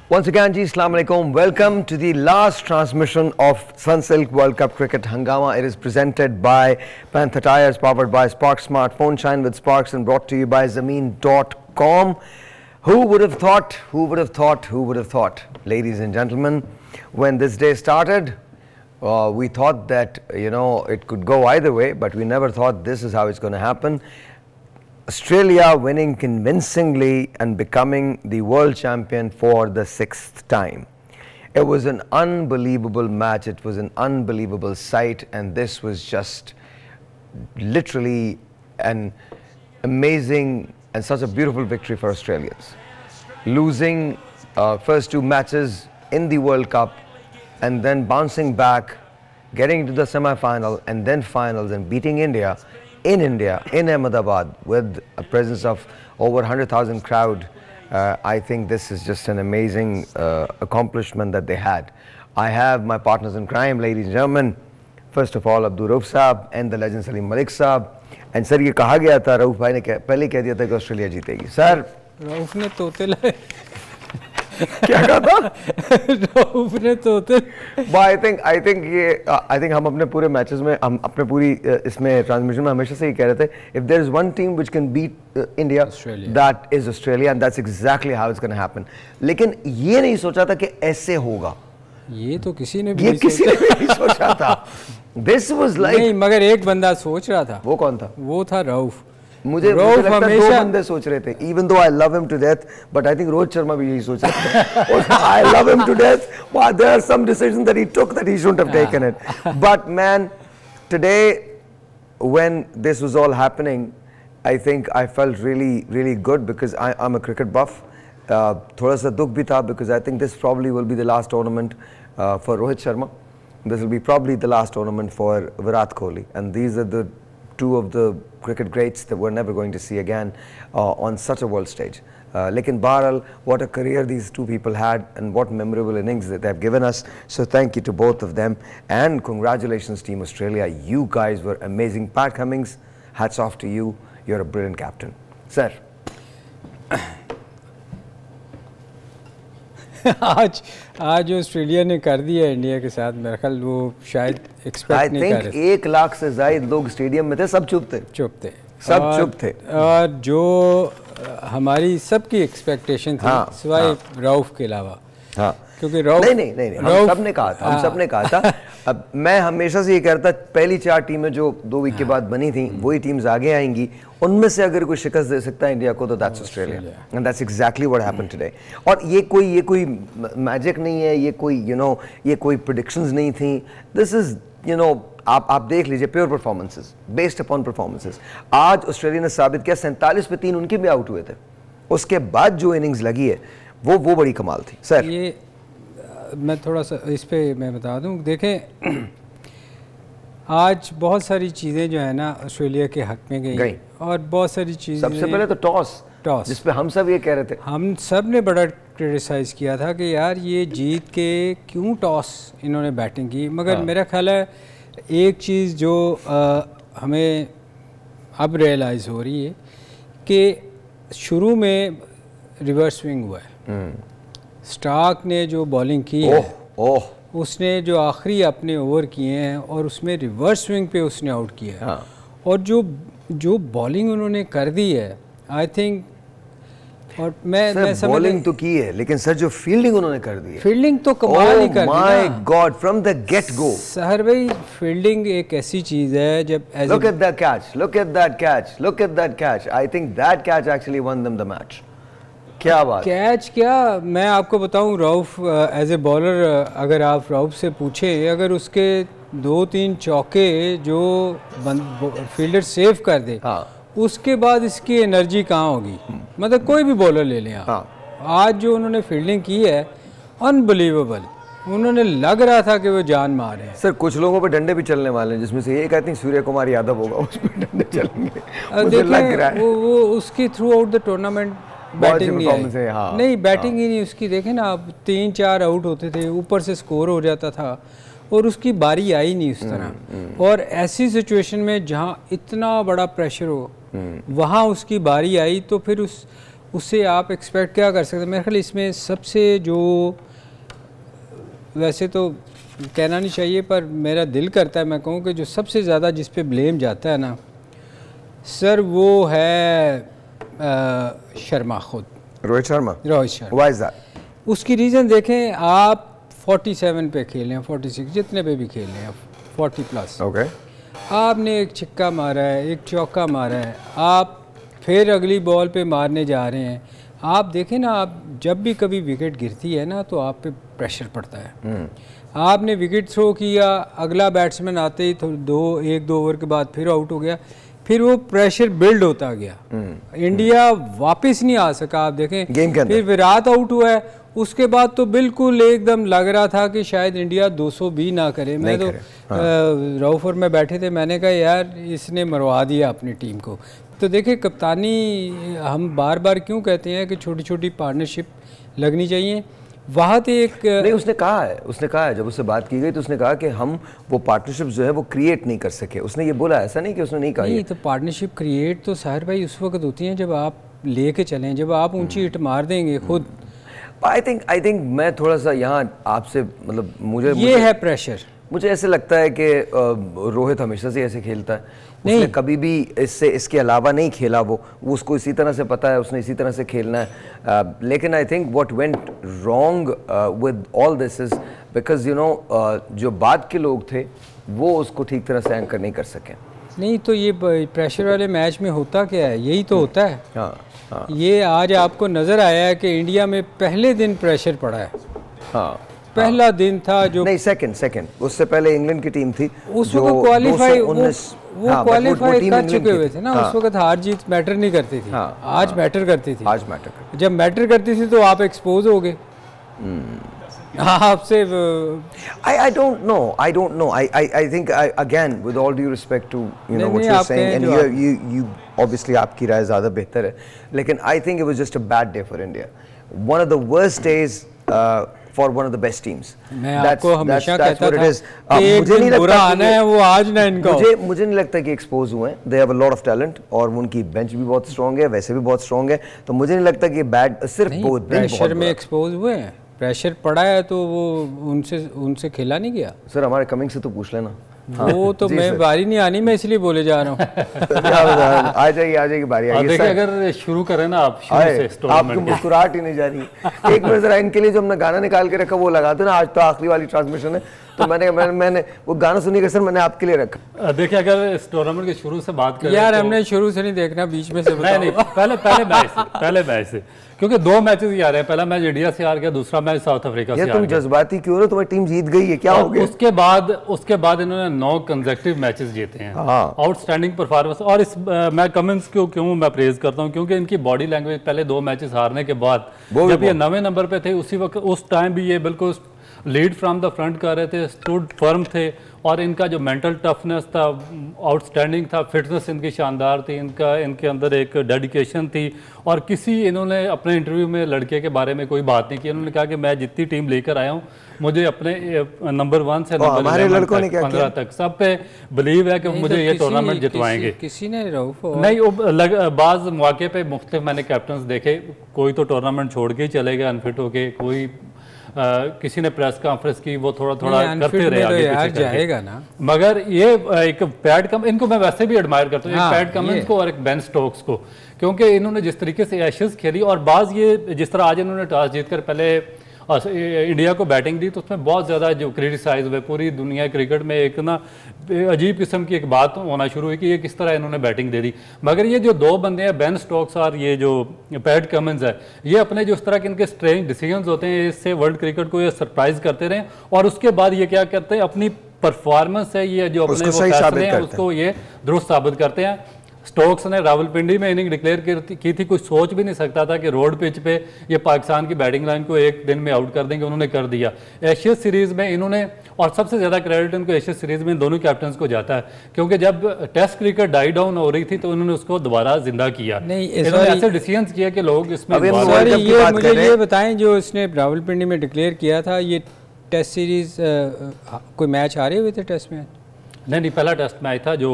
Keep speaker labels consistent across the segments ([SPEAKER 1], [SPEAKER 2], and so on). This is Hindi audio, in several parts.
[SPEAKER 1] Once again, ji, Assalamu alaikum. Welcome to the last transmission of Sunsilk World Cup Cricket Hangama. It is presented by Panther Tires, powered by Sparks Smartphone. Shine with Sparks and brought to you by Zameen.com. Who would have thought, who would have thought, who would have thought, ladies and gentlemen, when this day started, we thought that, it could go either way, but we never thought this is how it's going to happen. Australia winning convincingly and becoming the world champion for the 6th time. It was an unbelievable match, it was an unbelievable sight, and this was just literally an amazing and such a beautiful victory for Australians. Losing first 2 matches in the World Cup and then bouncing back, getting to the semi-final and then finals and beating India, in Ahmedabad, with a presence of over 100,000 crowd. I think this is just an amazing accomplishment that they had. I have my partners in crime, ladies and gentlemen. First of all, Abdul Rauf Saab and the legend Salim Malik Saab. And sir, ये कहा गया था, रऊफ भाई ने पहले कह दिया था कि ऑस्ट्रेलिया जीतेगी. सर,
[SPEAKER 2] रऊफ ने तोते लाए.
[SPEAKER 1] क्या कहा था?
[SPEAKER 2] रऊफ ने तोते.
[SPEAKER 1] I think हम अपने पूरे मैचेस में, हम अपने पूरी इसमें ट्रांसमिशन में हमेशा से ही कह रहे थे, if there is one team which can beat India, that is Australia, and that's exactly how it's going to happen. लेकिन ये नहीं सोचा था कि ऐसे होगा.
[SPEAKER 2] ये तो किसी ने भी
[SPEAKER 1] नहीं सोचा था. This was like,
[SPEAKER 2] नहीं, मगर एक बंदा सोच रहा था.
[SPEAKER 1] वो कौन था?
[SPEAKER 2] वो था रऊफ.
[SPEAKER 1] मुझे लगता है 2 बंदे सोच रहे थे. Even though I love him to death, but I think Rohit Sharma भी यही सोच रहा था. I love him to death, but there are some decisions that he took that he shouldn't have taken it. But man, today when this was all happening, I think I felt really, really good because I'm a cricket buff. थोड़ा सा दुख भी था because I think this probably will be the last tournament for Rohit Sharma. This will be probably the last tournament for Virat Kohli, and these are the 2 of the cricket greats that we're never going to see again on such a world stage. Lekin Bahral, what a career these 2 people had, and what memorable innings that they have given us. So thank you to both of them, and congratulations Team Australia. You guys were amazing. Pat Cummins, hats off to you. You're a brilliant captain. Sir.
[SPEAKER 2] आज ऑस्ट्रेलिया ने कर दिया इंडिया के साथ, मेरा ख्याल वो शायद एक्सपेक्ट नहीं कर रहे थे.
[SPEAKER 1] 1 लाख से ज़ायद लोग स्टेडियम में थे, सब चुप थे. सब चुप थे.
[SPEAKER 2] और जो हमारी सबकी एक्सपेक्टेशन थी, सिवाय रऊफ के अलावा. हाँ, क्योंकि रऊफ
[SPEAKER 1] नहीं हम सबने कहा था. अब मैं हमेशा से ये कहता, पहली 4 टीमें जो 2 वीक के बाद बनी थी, वही टीम्स आगे आएंगी. उनमें से अगर कोई शिकस्त दे सकता है इंडिया को, तो that's Australia, and that's exactly what happened today. और ये कोई मैजिक नहीं है, ये कोई प्रेडिक्शंस नहीं थी. दिस इज आप देख लीजिए, pure performances, based upon performances. आज ऑस्ट्रेलिया ने साबित किया, 47 पे 3 उनके भी आउट हुए थे. उसके बाद जो इनिंग्स लगी है वो बड़ी कमाल थी. सर,
[SPEAKER 2] ये मैं थोड़ा सा इस पे मैं बता दूं. देखें, आज बहुत सारी चीज़ें जो है ना ऑस्ट्रेलिया के हक में गई, और बहुत सारी चीज़ें.
[SPEAKER 1] सबसे पहले तो टॉस जिस पे हम सब ये कह रहे थे,
[SPEAKER 2] हम सब ने बड़ा क्रिटिसाइज़ किया था कि यार ये जीत के क्यों टॉस इन्होंने बैटिंग की. मगर मेरा ख्याल है एक चीज़ जो हमें अब रियलाइज़ हो रही है कि शुरू में रिवर्स स्विंग हुआ है. स्टार्क ने जो बॉलिंग की है, उसने जो आखिरी अपने ओवर किए हैं और उसमें रिवर्स स्विंग पे उसने आउट किया है. और जो बॉलिंग उन्होंने कर दी है, आई थिंक, और मैं
[SPEAKER 1] बॉलिंग तो की है, लेकिन सर जो फील्डिंग उन्होंने कर दी है,
[SPEAKER 2] फील्डिंग तो कमाल ही कर दी.
[SPEAKER 1] My god, from the gate go.
[SPEAKER 2] सहर भाई, फील्डिंग एक ऐसी चीज़ है जब
[SPEAKER 1] look at that catch. I think that catch actually won them the match. क्या बात.
[SPEAKER 2] कैच क्या, मैं आपको बताऊं, रऊफ एज ए बॉलर, अगर आप रऊफ से पूछें, अगर उसके 2-3 चौके जो फील्डर सेव कर दे, उसके बाद इसकी एनर्जी कहाँ होगी. मतलब कोई भी बॉलर ले लें आप. आज जो उन्होंने फील्डिंग की है, अनबिलीवेबल. उन्होंने लग रहा था कि वो जान मार रहे हैं.
[SPEAKER 1] सर, कुछ लोगों पे डंडे भी चलने वाले हैं, जिसमें से एक आई थिंक सूर्य कुमार यादव होगा, उस पे डंडे चलेंगे.
[SPEAKER 2] देखिए, वो उसकी through out the tournament batting नहीं आई. नहीं, बैटिंग ही नहीं उसकी. देखें ना, आप 3-4 आउट होते थे, ऊपर से स्कोर हो जाता था, और उसकी बारी आई नहीं उस तरह। और ऐसी सिचुएशन में जहाँ इतना बड़ा प्रेशर हो वहाँ उसकी बारी आई, तो फिर उससे आप एक्सपेक्ट क्या कर सकते हैं? मेरे ख्याल इसमें सबसे जो, वैसे तो कहना नहीं चाहिए पर मेरा दिल करता है मैं कहूँ कि जो सबसे ज़्यादा जिस पे ब्लेम जाता है ना सर, वो है शर्मा खुद,
[SPEAKER 1] Rohit Sharma. Why is that?
[SPEAKER 2] उसकी रीज़न देखें, आप 47 पे खेलें, 46 जितने पे भी खेलें, 40+,
[SPEAKER 1] okay.
[SPEAKER 2] आपने एक छिक्का मारा है, एक चौका मारा है, आप फिर अगली बॉल पे मारने जा रहे हैं। आप देखें ना, आप जब भी कभी विकेट गिरती है ना तो आप पे प्रेशर पड़ता है। आपने विकेट थ्रो किया, अगला बैट्समैन आते ही तो 1-2 ओवर के बाद फिर आउट हो गया, फिर वो प्रेशर बिल्ड होता गया। इंडिया वापस नहीं आ सका। आप देखें गेम के अंदर फिर विराट आउट हुआ है, उसके बाद तो बिल्कुल एकदम लग रहा था कि शायद इंडिया 200 भी ना करे। मैं तो राउफ और मैं बैठे थे, मैंने कहा यार इसने मरवा दिया अपनी टीम को। तो देखिए कप्तानी, हम बार बार क्यों कहते हैं कि छोटी छोटी पार्टनरशिप लगनी चाहिए, वहाँ तो एक
[SPEAKER 1] नहीं, उसने कहा है जब उससे बात की गई तो उसने कहा कि हम वो पार्टनरशिप जो है वो क्रिएट नहीं कर सके। उसने ये बोला, ऐसा नहीं कि उसने नहीं कहा।
[SPEAKER 2] नहीं, तो पार्टनरशिप क्रिएट तो साहिर भाई उस वक्त होती हैं जब आप लेके चलें, जब आप ऊंची हिट मार देंगे खुद।
[SPEAKER 1] आई थिंक मैं थोड़ा सा यहाँ आपसे, मतलब मुझे
[SPEAKER 2] है प्रेशर।
[SPEAKER 1] मुझे ऐसे लगता है कि रोहित हमेशा से ऐसे खेलता है, उसने कभी भी इसके अलावा नहीं खेला। वो उसको इसी तरह से पता है, उसने इसी तरह से खेलना है। लेकिन I think what went wrong with all this is because you know जो बाद के लोग थे वो उसको ठीक तरह से एंकर नहीं कर सके।
[SPEAKER 2] नहीं तो ये प्रेशर वाले मैच में होता क्या है, यही तो होता है। हाँ। ये आज आपको नज़र आया है कि इंडिया में पहले दिन प्रेशर पड़ा है।
[SPEAKER 1] हाँ,
[SPEAKER 2] पहला दिन था जो
[SPEAKER 1] नहीं, सेकंड उससे पहले इंग्लैंड की टीम थी
[SPEAKER 2] उस वक्त क्वालिफाई, वो क्वालिफाई कर चुके हुए थे ना। उस वक्त हार जीत मैटर नहीं करती थी। आज मैटर करती थी।
[SPEAKER 1] आज मैटर
[SPEAKER 2] जब मैटर करती थी तो आप एक्सपोज हो गए। आपसे
[SPEAKER 1] I don't know. I think again with all due respect to what you're saying, and you obviously आपकी राय ज़्यादा बेहतर है, लेकिन I think it was just a bad day for India. One of the worst days for one of the best teams.
[SPEAKER 2] मैं आपको हमेशा कहता था कि मुझे नहीं लगता आना है वो आज ना इनका।
[SPEAKER 1] मुझे नहीं लगता कि एक्सपोज हुए हैं। They have a lot of talent और उनकी बेंच भी बहुत स्ट्रॉन्ग है, वैसे भी बहुत स्ट्रॉन्ग है। तो मुझे नहीं लगता कि बैड सिर्फ बहुत
[SPEAKER 2] प्रेशर में एक्सपोज हुए हैं। प्रेशर पड़ा है तो वो उनसे खेला नहीं गया।
[SPEAKER 1] सर हमारे कमिंग से तो पूछ लेना।
[SPEAKER 2] वो तो मैं बारी नहीं आनी, मैं इसलिए बोले जा रहा हूँ।
[SPEAKER 1] आ जाएगी बारी।
[SPEAKER 3] देखिए अगर शुरू करें ना आप शुरू से,
[SPEAKER 1] आपकी मुस्कुराहट ही नहीं जा रही। एक मिनट जरा इनके लिए जो हमने गाना निकाल के रखा वो लगा दो ना, आज तो आखिरी वाली ट्रांसमिशन है तो मैंने वो गाना सुनी के सर मैंने आपके लिए रखा।
[SPEAKER 3] देखिए अगर इस टूर्नामेंट के शुरू से बात करें
[SPEAKER 2] यार हमने शुरू से नहीं देखना, बीच में से
[SPEAKER 3] नहीं पहले मैच से क्योंकि 2 मैचेस ही आ रहे हैं। पहला मैच इंडिया से हार गया, दूसरा मैच साउथ अफ्रीका से हार गया।
[SPEAKER 1] तुम जज्बाती क्यों हो, तुम्हारी टीम जीत गई है, क्या हो गया?
[SPEAKER 3] उसके बाद इन्होंने 9 कंसेक्यूटिव मैचेस जीते हैं। Outstanding performance. और इस मैं कमिंस को क्यों मैं प्रेज करता हूं, क्योंकि इनकी बॉडी लैंग्वेज पहले 2 मैचेस हारने के बाद जब ये 9वें नंबर पे थे उसी वक्त उस टाइम भी ये बिल्कुल लीड फ्रॉम द फ्रंट कर रहे थे, स्टूड फर्म थे। और इनका जो मेंटल टफनेस था आउटस्टैंडिंग था, फिटनेस इनकी शानदार थी, इनके अंदर एक डेडिकेशन थी। और इन्होंने अपने इंटरव्यू में लड़के के बारे में कोई बात नहीं की। इन्होंने कहा कि मैं जितनी टीम लेकर आया हूँ मुझे अपने नंबर 1 से नंबर 15 तक सब पे बिलीव है कि मुझे ये टूर्नामेंट जितवाएंगे।
[SPEAKER 2] किसी ने
[SPEAKER 3] नहीं, बाज मौके पे मुख्तलिफ मैंने कैप्टन्स देखे, कोई तो टूर्नामेंट छोड़ के ही चले गए अनफिट होके, कोई किसी ने प्रेस कॉन्फ्रेंस की, वो थोड़ा करते रहे आगे पीछे
[SPEAKER 2] जाएगा ना।
[SPEAKER 3] मगर ये एक पैट कम, इनको मैं वैसे भी एडमायर करता हूँ, एक पैट कमिंस को और एक बेन स्टोक्स को, क्योंकि इन्होंने जिस तरीके से एशेस खेली और बाज ये जिस तरह आज इन्होंने टॉस जीतकर पहले इंडिया को बैटिंग दी तो उसमें बहुत ज़्यादा जो क्रिटिसाइज हुए पूरी दुनिया क्रिकेट में, एक ना अजीब किस्म की एक बात होना शुरू हुई कि ये किस तरह इन्होंने बैटिंग दे दी। मगर ये जो 2 बंदे हैं बेन स्टोक्स और ये जो पैट कमिंस है, ये अपने जो इस तरह के इनके स्ट्रेंज डिसीजंस होते हैं इससे वर्ल्ड क्रिकेट को ये सरप्राइज करते रहे। और उसके बाद ये क्या करते हैं, अपनी परफॉर्मेंस है ये जो अपने वो फैसले हैं उसको ये दुरुस्त साबित करते हैं। स्टोक्स ने रावलपिंडी में इनिंग डिक्लेयर की थी, कुछ सोच भी नहीं सकता था कि रोड पिच पे ये पाकिस्तान की बैटिंग लाइन को एक दिन में आउट कर देंगे, उन्होंने कर दिया। एशिया सीरीज में इन्होंने, और सबसे ज़्यादा क्रेडिट इनको एशिया सीरीज में दोनों कैप्टन्स को जाता है, क्योंकि जब टेस्ट क्रिकेट डाई डाउन हो रही थी तो उन्होंने उसको दोबारा जिंदा किया। इन्होंने ऐसे डिसीजन किया कि लोग इसमें
[SPEAKER 2] मुझे ये बताएं जो इसने रावलपिंडी में डिक्लेयर किया था, ये टेस्ट सीरीज कोई मैच हारे हुए थे टेस्ट में?
[SPEAKER 3] नहीं, पहला टेस्ट मैच था जो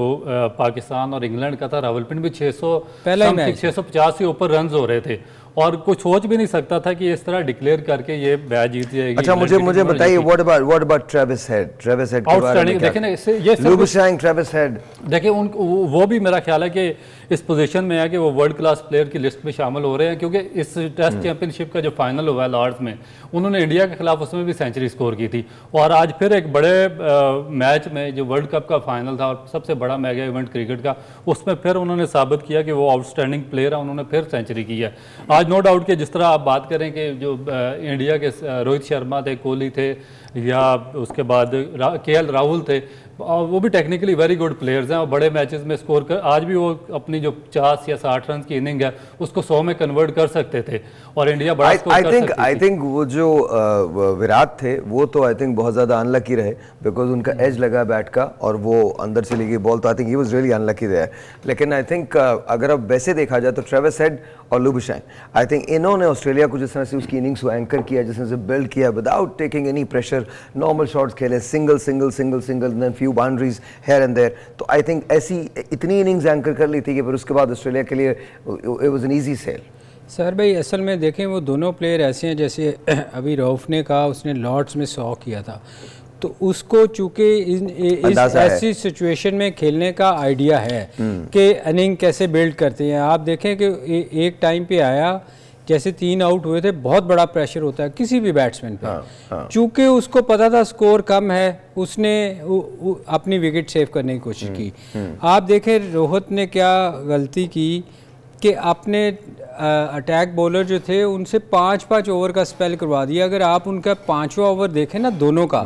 [SPEAKER 3] पाकिस्तान और इंग्लैंड का था, रावलपिंडी में 650 से ऊपर रन हो रहे थे और कोई सोच भी नहीं सकता था कि इस तरह डिक्लेयर करके ये मैच जीत जाएगी।
[SPEAKER 1] अच्छा, मुझे बताइए what about Travis head
[SPEAKER 3] outstanding. देखिए ना, इससे ये
[SPEAKER 1] लुबशांग, ट्रेविस हेड, देखिए
[SPEAKER 3] वो भी मेरा ख्याल है कि इस पोजीशन में है कि वो वर्ल्ड क्लास प्लेयर की लिस्ट में शामिल हो रहे हैं, क्योंकि इस टेस्ट चैंपियनशिप का जो फाइनल हुआ है लॉर्ड्स में, उन्होंने इंडिया के खिलाफ उसमें भी सेंचुरी स्कोर की थी, और आज फिर एक बड़े मैच में जो वर्ल्ड कप का फाइनल था और सबसे बड़ा मेगा इवेंट क्रिकेट का, उसमें फिर उन्होंने साबित किया कि वो आउटस्टैंडिंग प्लेयर है, उन्होंने फिर सेंचुरी की है। आज नो डाउट कि जिस तरह आप बात करें कि जो इंडिया के रोहित शर्मा थे, कोहली थे, या उसके बाद केएल राहुल थे, वो भी टेक्निकली वेरी गुड प्लेयर्स हैं और बड़े मैचेस में स्कोर कर, आज भी वो अपनी जो 50 या 60 रन की इनिंग है उसको 100 में कन्वर्ट कर सकते थे और इंडिया बड़ा स्कोर कर सकती थी।
[SPEAKER 1] आई थिंक वो जो विराट थे वो तो आई थिंक बहुत ज़्यादा अनलकी रहे, बिकॉज उनका एज लगा बैट का और वो अंदर चली गई बॉल, तो I think he was really unlucky there. लेकिन आई थिंक अगर अब वैसे देखा जाए तो ट्रेविस हेड और लुबशांग, आई थिंक इन्होंने ऑस्ट्रेलिया को जिस तरह से उसकी इनिंग्स को एंकर किया, जिस तरह से बिल्ड किया without taking any pressure, normal shots खेले, single single single single then few boundaries here and there, तो आई थिंक ऐसी इतनी इनिंग्स एंकर कर ली थी कि फिर उसके बाद ऑस्ट्रेलिया के लिए it was an easy sell.
[SPEAKER 2] Sir भाई असल में देखें वो दोनों प्लेयर ऐसे हैं, जैसे अभी रऊफ ने कहा उसने लॉर्ड्स में 100 किया था, तो उसको चूँकि इस ऐसी सिचुएशन में खेलने का आइडिया है कि इनिंग कैसे बिल्ड करते हैं। आप देखें कि एक टाइम पे आया जैसे 3 आउट हुए थे, बहुत बड़ा प्रेशर होता है किसी भी बैट्समैन पे। चूँकि उसको पता था स्कोर कम है, उसने अपनी विकेट सेव करने की कोशिश की। आप देखें रोहित ने क्या गलती की कि अपने अटैक बॉलर जो थे उनसे 5-5 ओवर का स्पेल करवा दिया। अगर आप उनका 5वां ओवर देखें ना दोनों का,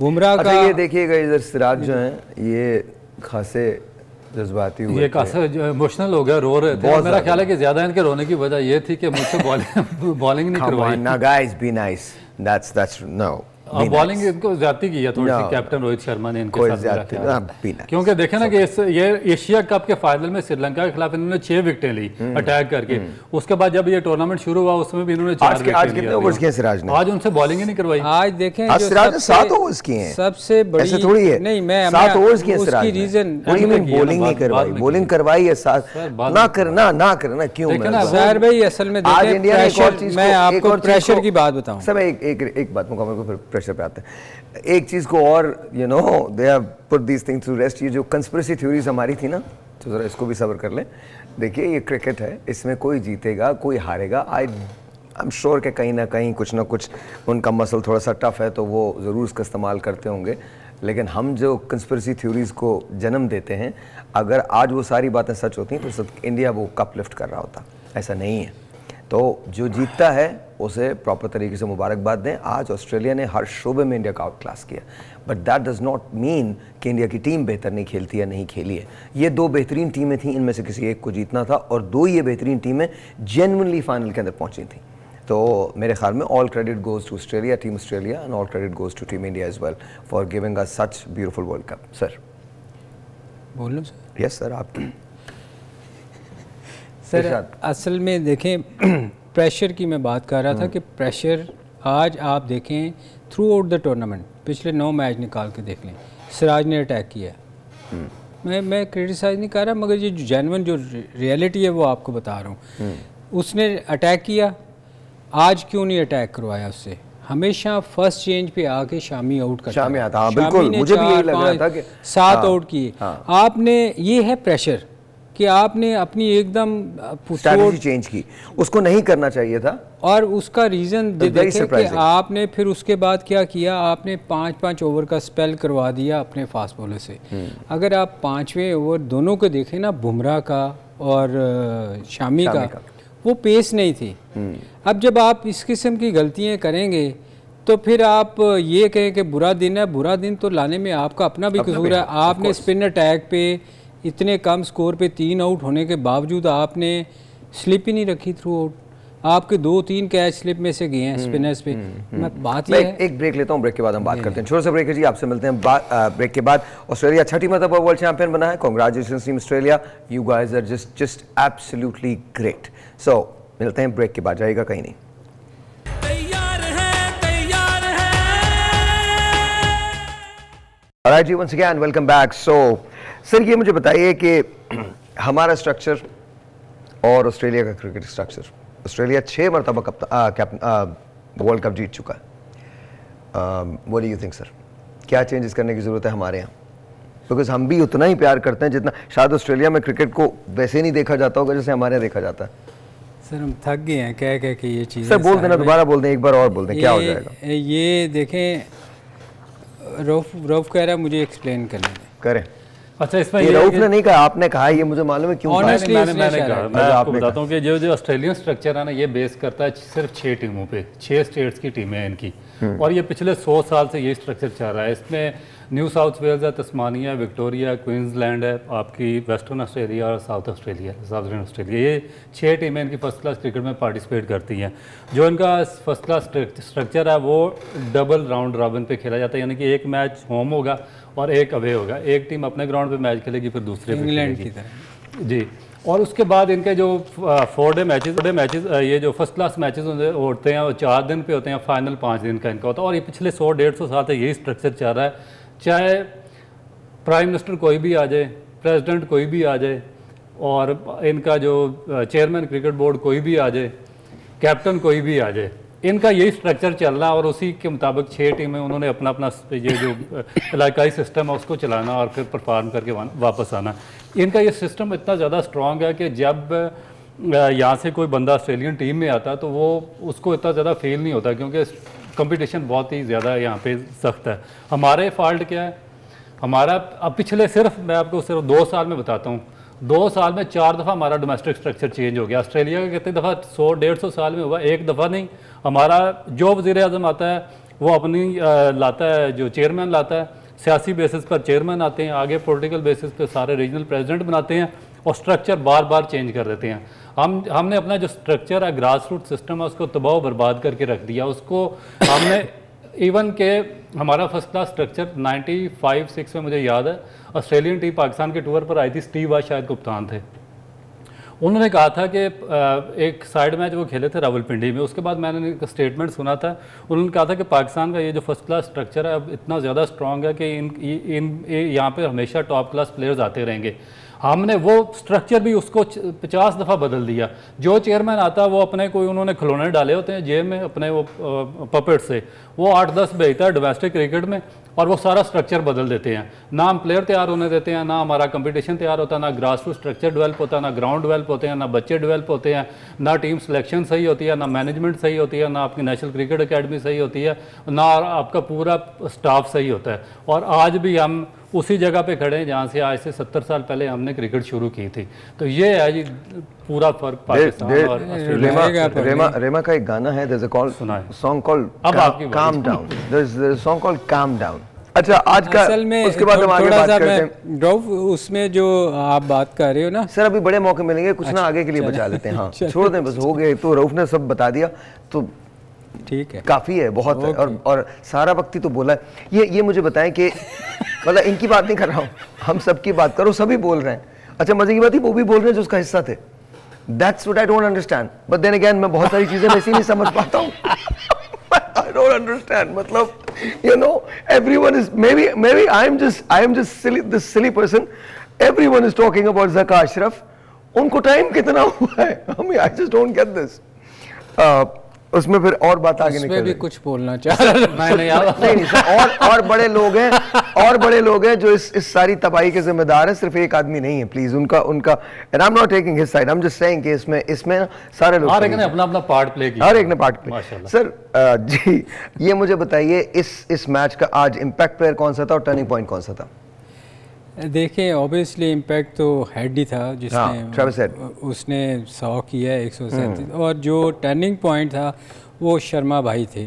[SPEAKER 2] बुमराह का,
[SPEAKER 1] ये देखिएगा इधर सिराज जो हैं ये खासे जज्बाती हुए,
[SPEAKER 3] ये काफी इमोशनल हो गया, रो रहे थे। मेरा ख्याल है कि ज्यादा इनके रोने की वजह ये थी कि मुझसे बॉलिंग नहीं करवाई।
[SPEAKER 1] Now guys be nice, that's no,
[SPEAKER 3] bowling इनको ज्यादा की है थोड़ी सी कैप्टन रोहित शर्मा ने इनके साथ, क्योंकि देखे ना कि ये एशिया कप के फाइनल में श्रीलंका के खिलाफ इन्होंने 6 विकेटें ली अटैक करके। उसके बाद जब ये टूर्नामेंट शुरू हुआ उसमें भी इन्होंने 4 विकेट।
[SPEAKER 1] आज कितने ओवर्स किए सिराज ने?
[SPEAKER 3] आज उनसे बॉलिंग ही नहीं करवाई।
[SPEAKER 2] आज देखें
[SPEAKER 1] आज सिराज ने 7 ओवर्स किए हैं।
[SPEAKER 2] सबसे बड़ी
[SPEAKER 1] ऐसे थोड़ी है,
[SPEAKER 2] नहीं मैं
[SPEAKER 1] 7 ओवर्स किए सिराज ने।
[SPEAKER 2] रीजन
[SPEAKER 1] बॉलिंग नहीं करवाई, बॉलिंग करवाई है, ना करना क्यों?
[SPEAKER 2] सर भाई असल में देखें, मैं आपको प्रेशर की बात बताऊं।
[SPEAKER 1] सब एक बात मुकम्मल को फिर प्रेशर पे आते हैं। एक चीज़ को और you know they have put these things to rest. ये जो कंस्पिरेसी थ्योरीज हमारी थी ना, तो ज़रा इसको भी सब्र कर लें। देखिए ये क्रिकेट है, इसमें कोई जीतेगा कोई हारेगा। आई एम श्योर कि कहीं ना कहीं कुछ ना कुछ उनका मसल थोड़ा सा टफ है तो वो ज़रूर इसका इस्तेमाल करते होंगे, लेकिन हम जो कंस्पिरेसी थ्योरीज़ को जन्म देते हैं, अगर आज वो सारी बातें सच होती तो सब इंडिया वो कप लिफ्ट कर रहा होता। ऐसा नहीं है। तो जो जीतता है उसे प्रॉपर तरीके से मुबारकबाद दें। आज ऑस्ट्रेलिया ने हर शोबे में इंडिया का आउट क्लास किया, but that does not mean कि इंडिया की टीम बेहतर नहीं खेलती या नहीं खेली है। ये 2 बेहतरीन टीमें थीं, इनमें से किसी एक को जीतना था और 2 ये बेहतरीन टीमें जेन्युइनली फाइनल के अंदर पहुंची थी। तो मेरे ख्याल में all credit goes to Australia, team Australia, and all credit goes to team India as well for giving us such beautiful world cup. Sir
[SPEAKER 2] बोल लो सर।
[SPEAKER 1] यस सर, आपकी
[SPEAKER 2] सर असल में देखें प्रेशर की मैं बात कर रहा था कि प्रेशर आज आप देखें थ्रू आउट द टूर्नामेंट, पिछले 9 मैच निकाल के देख लें, सिराज ने अटैक किया। मैं क्रिटिसाइज नहीं कर रहा, मगर ये जो जेन्युइन जो रियलिटी है वो आपको बता रहा हूँ। उसने अटैक किया, आज क्यों नहीं अटैक करवाया उससे? हमेशा फर्स्ट चेंज पे आके शामी आउट करता
[SPEAKER 1] शामी आता। हाँ, बिल्कुल मुझे भी यही लग रहा था कि
[SPEAKER 2] 7 आउट किए। आपने ये है प्रेशर कि आपने अपनी एकदम
[SPEAKER 1] स्ट्रैटेजी चेंज की, उसको नहीं करना चाहिए था।
[SPEAKER 2] और उसका रीज़न देखें कि आपने फिर उसके बाद क्या किया, आपने 5-5 ओवर का स्पेल करवा दिया अपने फास्ट बॉलर से। अगर आप 5वें ओवर दोनों को देखें ना, बुमराह का और शामी का, वो पेस नहीं थी। अब जब आप इस किस्म की गलतियाँ करेंगे तो फिर आप ये कहें कि बुरा दिन है, बुरा दिन तो लाने में आपका अपना भी कसूर है। आपने स्पिन अटैक पे इतने कम स्कोर पे 3 आउट होने के बावजूद आपने स्लिप ही नहीं रखी थ्रू आउट। आपके 2-3 कैच स्लिप में से गए हैं स्पिनर्स पे। बात ये है,
[SPEAKER 1] एक ब्रेक लेता हूँ, ब्रेक के बाद हम बात करते हैं। छोटा सा ब्रेक है जी, आपसे मिलते हैं ब्रेक के बाद। ऑस्ट्रेलिया 6ठी मरतबा वर्ल्ड चैंपियन बना है। Congratulations team Australia, you guys are just absolutely great. So मिलते हैं ब्रेक के बाद, जाइएगा कहीं नहीं। Alright ji, once again welcome back. So sir ये मुझे बताइए कि हमारा स्ट्रक्चर और ऑस्ट्रेलिया का क्रिकेट स्ट्रक्चर ऑस्ट्रेलिया 6 मरतबा वर्ल्ड कप जीत चुका है। What do you think sir, क्या चेंजेस करने की ज़रूरत है हमारे यहाँ? बिकॉज हम भी उतना ही प्यार करते हैं जितना शायद ऑस्ट्रेलिया में क्रिकेट को वैसे नहीं देखा जाता होगा जैसे हमारे यहाँ देखा जाता है।
[SPEAKER 2] सर हम थक गए हैं कह कह के ये चीज़।
[SPEAKER 1] सर बोल देना, दोबारा बोल दें, एक बार और बोल दें, क्या हो जाएगा?
[SPEAKER 2] ये देखें, रऊफ कह रहा है मुझे एक्सप्लेन करने दें।
[SPEAKER 1] करें।
[SPEAKER 3] अच्छा, इसमें
[SPEAKER 1] ये रऊफ ने नहीं कहा, आपने कहा, ये मुझे मालूम है क्यों।
[SPEAKER 3] मैंने कहा, मैं आपको बताता हूँ कि जो ऑस्ट्रेलियन स्ट्रक्चर है ना, ये बेस करता है सिर्फ 6 टीमों पे, 6 स्टेट्स की टीमें हैं इनकी, और ये पिछले 100 साल से ये स्ट्रक्चर चल रहा है। इसमें न्यू साउथ वेल्स है, तस्मानिया, विक्टोरिया, क्वींसलैंड है, आपकी वेस्टर्न ऑस्ट्रेलिया और साउथर्न ऑस्ट्रेलिया, ये 6 टीमें इनकी फर्स्ट क्लास क्रिकेट में पार्टिसिपेट करती हैं। जो इनका फर्स्ट क्लास स्ट्रक्चर है वो डबल राउंड रॉबिन पे खेला जाता है, यानी कि एक मैच होम होगा और एक अवे होगा। एक टीम अपने ग्राउंड पे मैच खेलेगी, फिर दूसरे पे
[SPEAKER 2] इंग्लैंड की तरह
[SPEAKER 3] जी। और उसके बाद इनके जो 4 डे मैचेस ये जो फर्स्ट क्लास मैचेस होते हैं वो 4 दिन पे होते हैं, फाइनल 5 दिन का इनका होता है। और ये पिछले 100-150 साल से यही स्ट्रक्चर चल रहा है, चाहे प्राइम मिनिस्टर कोई भी आ जाए, प्रेसिडेंट कोई भी आ जाए, और इनका जो चेयरमैन क्रिकेट बोर्ड कोई भी आ जाए, कैप्टन कोई भी आ जाए, इनका यही स्ट्रक्चर चल रहा है। और उसी के मुताबिक 6 टीमें उन्होंने अपना अपना ये जो इलाकाई सिस्टम है उसको चलाना और फिर परफॉर्म करके वापस आना। इनका ये सिस्टम इतना ज़्यादा स्ट्रॉन्ग है कि जब यहाँ से कोई बंदा ऑस्ट्रेलियन टीम में आता तो वो उसको इतना ज़्यादा फील नहीं होता, क्योंकि कंपटीशन बहुत ही ज़्यादा यहाँ पे सख्त है। हमारे फॉल्ट क्या है, हमारा अब पिछले मैं आपको सिर्फ 2 साल में बताता हूँ, 2 साल में 4 दफ़ा हमारा डोमेस्टिक स्ट्रक्चर चेंज हो गया। ऑस्ट्रेलिया का कितनी दफ़ा 100-150 साल में हुआ, एक दफ़ा नहीं। हमारा जो वज़ीर आज़म आता है वो अपनी लाता है, जो चेयरमैन लाता है, सियासी बेसिस पर चेयरमैन आते हैं, आगे पॉलिटिकल बेसिस पर सारे रीजनल प्रेसिडेंट बनाते हैं, और स्ट्रक्चर बार बार चेंज कर देते हैं। हमने अपना जो स्ट्रक्चर है, ग्रास रूट सिस्टम है, उसको तबाह बर्बाद करके रख दिया। उसको हमने इवन के हमारा फर्स्ट क्लास स्ट्रक्चर 95-6 में मुझे याद है, ऑस्ट्रेलियन टीम पाकिस्तान के टूर पर आई थी, स्टीव वाश शायद कप्तान थे। उन्होंने कहा था कि एक साइड मैच वो खेले थे रावलपिंडी में, उसके बाद मैंने एक स्टेटमेंट सुना था, उन्होंने कहा था कि पाकिस्तान का ये जो फर्स्ट क्लास स्ट्रक्चर है अब इतना ज़्यादा स्ट्रॉन्ग है कि यहाँ पे हमेशा टॉप क्लास प्लेयर्स आते रहेंगे। हमने वो स्ट्रक्चर भी उसको 50 दफ़ा बदल दिया। जो चेयरमैन आता है वो अपने कोई उन्होंने खिलौने डाले होते हैं जेब में अपने, वो पपेट से वो 8-10 भेजता है डोमेस्टिक क्रिकेट में, और वो सारा स्ट्रक्चर बदल देते हैं। ना हम प्लेयर तैयार होने देते हैं, ना हमारा कंपटीशन तैयार होता है, ना ग्रास रूट स्ट्रक्चर डेवलप होता है, ना ग्राउंड डेवलप होते हैं, ना बच्चे डेवलप होते हैं, ना टीम सिलेक्शन सही होती है, ना मैनेजमेंट सही होती है, ना आपकी नेशनल क्रिकेट अकेडमी सही होती है, ना आपका पूरा स्टाफ सही होता है। और आज भी हम उसी जगह पे खड़े हैं जहाँ से आज से 70 साल पहले हमने क्रिकेट शुरू की थी। तो ये है जी पूरा फर्क पाकिस्तान और ऑस्ट्रेलिया।
[SPEAKER 1] रेमा का एक गाना है, there's a song called Calm Down, there's a song called Calm Down। अच्छा, आज का
[SPEAKER 2] असल में
[SPEAKER 1] उसके बाद हम आगे बात करते हैं।
[SPEAKER 2] ड्रॉप उसमें जो आप बात कर रहे हो ना
[SPEAKER 1] सर, अभी बड़े मौके मिलेंगे, कुछ ना आगे के लिए बचा लेते हैं। हाँ छोड़ दें, बस हो गए। तो रऊफ ने सब बता दिया तो
[SPEAKER 2] ठीक है,
[SPEAKER 1] काफ़ी है, बहुत है, और सारा वक्त ही तो बोला है। ये मुझे बताएं कि मतलब इनकी बात नहीं कर रहा हूँ, हम सबकी बात करो, सभी बोल रहे हैं। अच्छा, मजे की बात है वो भी बोल रहे हैं जो उसका हिस्सा थे। That's what I don't understand. But then again, मैं बहुत सारी चीज़ें वैसे नहीं समझ पाता हूँ। I don't understand. मतलब you know, everyone is maybe I am just this silly person. Everyone is talking about Zaka Ashraf. उनको टाइम कितना हुआ है? I just don't get this. उसमें फिर और बात आगे निकल
[SPEAKER 2] भी कुछ बोलना चाह रहा
[SPEAKER 1] नहीं सर, और बड़े लोग हैं जो इस सारी तबाही के जिम्मेदार हैं, सिर्फ एक आदमी नहीं है। प्लीज उनका and I am not taking his side, I am just saying कि इसमें ना सारे लोग,
[SPEAKER 3] हर एक ने अपना पार्ट प्ले किया,
[SPEAKER 1] हर एक ने पार्ट प्ले। सर जी ये मुझे बताइए, इस मैच का आज इम्पैक्ट प्लेयर कौन सा था और टर्निंग पॉइंट कौन सा था?
[SPEAKER 2] देखें, ऑब्वियसली इम्पैक्ट तो हेड ही था, जिसने उसने 100 किया 137, और जो टर्निंग पॉइंट था वो शर्मा भाई थे,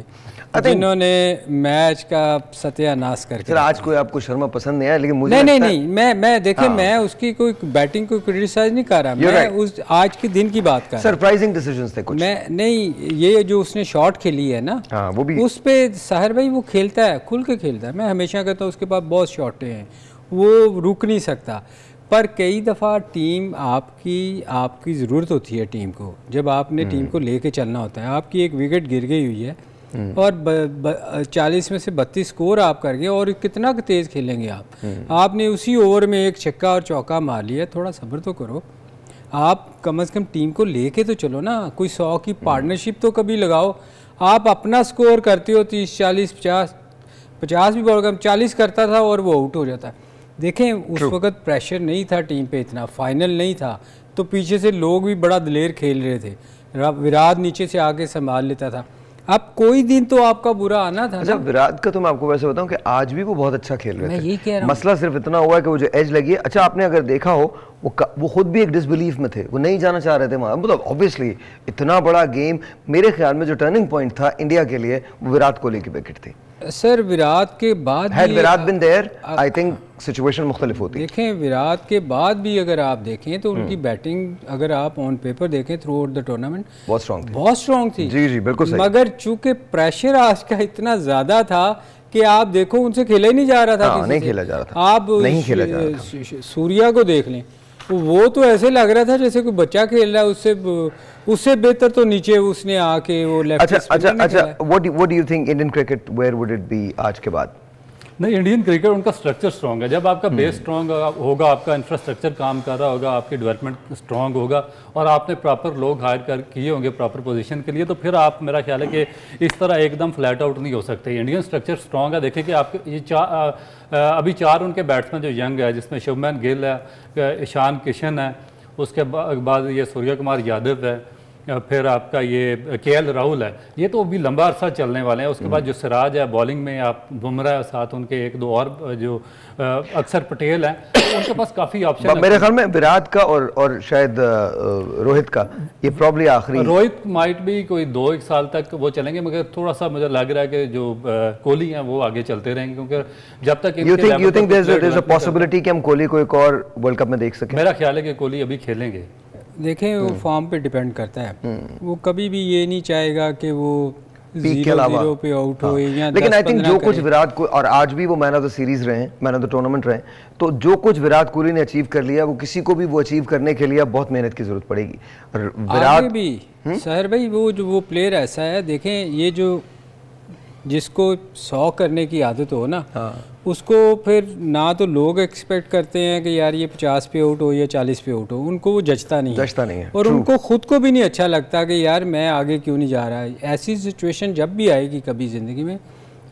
[SPEAKER 2] जिन्होंने मैच का सत्यानाश करके।
[SPEAKER 1] सर आज कोई आपको शर्मा पसंद नहीं है, लेकिन मुझे
[SPEAKER 2] नहीं मैं देखें, मैं उसकी कोई बैटिंग को क्रिटिसाइज नहीं कर रहा, मैं उस आज के दिन की बात कर रहा हूं।
[SPEAKER 1] सरप्राइजिंग डिसीजंस थे कुछ।
[SPEAKER 2] मैं नहीं, ये जो उसने शॉट खेली है ना,
[SPEAKER 1] वो भी
[SPEAKER 2] उस पे साहिर भाई वो खेलता है, खुल के खेलता है। मैं हमेशा कहता हूँ उसके पास बहुत शॉटें हैं, वो रुक नहीं सकता। पर कई दफ़ा टीम आपकी ज़रूरत होती है टीम को, जब आपने टीम को लेके चलना होता है। आपकी एक विकेट गिर गई हुई है और 40 में से 32 स्कोर आप कर गए, और कितना तेज़ खेलेंगे आप। आपने उसी ओवर में एक छक्का और चौका मार लिया, थोड़ा सब्र तो करो। आप कम से कम टीम को लेके तो चलो ना, कोई 100 की पार्टनरशिप तो कभी लगाओ। आप अपना स्कोर करते हो 30 40 50 भी बॉल कम 40 करता था और वो आउट हो जाता। देखें उस वक्त प्रेशर नहीं था टीम पे इतना, फाइनल नहीं था, तो पीछे से लोग भी बड़ा दिलेर खेल रहे थे, विराट नीचे से आके संभाल लेता था। अब कोई दिन तो आपका बुरा आना था।
[SPEAKER 1] अच्छा, विराट का तो मैं आपको वैसे बताऊं कि आज भी वो बहुत अच्छा खेल रहे थे।
[SPEAKER 2] मैं यही कह रहा हूं।
[SPEAKER 1] मसला सिर्फ इतना हुआ है कि वो जो एज लगी है, अच्छा आपने अगर देखा हो वो खुद भी एक डिसबिलीफ में थे, वो नहीं जाना चाह रहे थे वहाँ। मतलब ऑब्वियसली इतना बड़ा गेम, मेरे ख्याल में जो टर्निंग पॉइंट था इंडिया के लिए वो विराट कोहली की विकेट थी।
[SPEAKER 2] सर विराट के बाद
[SPEAKER 1] Had Virat been there, I think situation मुख्तलिफ होती।
[SPEAKER 2] देखें विराट के बाद भी अगर आप देखें तो उनकी बैटिंग अगर आप ऑन पेपर देखें थ्रू आउट द टूर्नामेंट बहुत स्ट्रॉन्ग थी।
[SPEAKER 1] जी जी बिल्कुल सही।
[SPEAKER 2] मगर चूंकि प्रेशर आज का इतना ज्यादा था कि आप देखो उनसे खेला ही नहीं जा रहा था।
[SPEAKER 1] नहीं खेला जा रहा था।
[SPEAKER 2] आप नहीं खेला जा रहा था। सूर्या को देख लें, वो तो ऐसे लग रहा था जैसे कोई बच्चा खेल रहा है, उससे बेहतर तो नीचे उसने आके वो लेफ्ट।
[SPEAKER 1] अच्छा what do you think Indian cricket where would it be आज के बाद?
[SPEAKER 3] नहीं, इंडियन क्रिकेट उनका स्ट्रक्चर स्ट्रांग है। जब आपका बेस स्ट्रांग होगा, आपका इंफ्रास्ट्रक्चर काम कर रहा होगा, आपकी डेवलपमेंट स्ट्रांग होगा और आपने प्रॉपर लोग हायर किए होंगे प्रॉपर पोजीशन के लिए, तो फिर आप, मेरा ख्याल है कि इस तरह एकदम फ्लैट आउट नहीं हो सकते। इंडियन स्ट्रक्चर स्ट्रांग है। देखें कि आपके ये अभी 4 उनके बैट्समैन जो यंग है, जिसमें शुभमन गिल है, ईशान किशन है, उसके बाद ये सूर्य कुमार यादव है, फिर आपका ये केएल राहुल है, ये तो अभी लंबा अरसा चलने वाले हैं। उसके बाद जो सिराज है बॉलिंग में, आप बुमराह साथ उनके 1-2 और जो अक्षर पटेल हैं, तो उनके पास काफ़ी ऑप्शन है।
[SPEAKER 1] मेरे ख्याल में विराट का और शायद रोहित का ये प्रॉब्ली आखिरी।
[SPEAKER 3] रोहित माइट भी कोई 2-1 साल तक वो चलेंगे, मगर थोड़ा सा मुझे लग रहा है कि जो कोहली हैं वो आगे चलते रहेंगे, क्योंकि जब तक
[SPEAKER 1] you think there is a possibility कि हम कोहली को एक और वर्ल्ड कप में देख सकें?
[SPEAKER 3] मेरा ख्याल है कि कोहली अभी खेलेंगे।
[SPEAKER 2] देखें वो फॉर्म पे डिपेंड करता है, वो कभी भी ये नहीं चाहेगा कि वो 0-0 पे आउट हो या
[SPEAKER 1] लेकिन आई थिंक जो कुछ विराट को, और आज भी वो मैन ऑफ द सीरीज रहे, मैन ऑफ द टूर्नामेंट रहे, तो जो कुछ विराट कोहली ने अचीव कर लिया वो किसी को भी वो अचीव करने के लिए बहुत मेहनत की जरूरत पड़ेगी।
[SPEAKER 2] विराट भी सहर भाई वो प्लेयर ऐसा है, देखें ये जो जिसको 100 करने की आदत हो ना, उसको फिर ना तो लोग एक्सपेक्ट करते हैं कि यार ये 50 पे आउट हो या 40 पे आउट हो, उनको वो जचता नहीं है। और उनको खुद को भी नहीं अच्छा लगता कि यार मैं आगे क्यों नहीं जा रहा है। ऐसी सिचुएशन जब भी आएगी कभी ज़िंदगी में,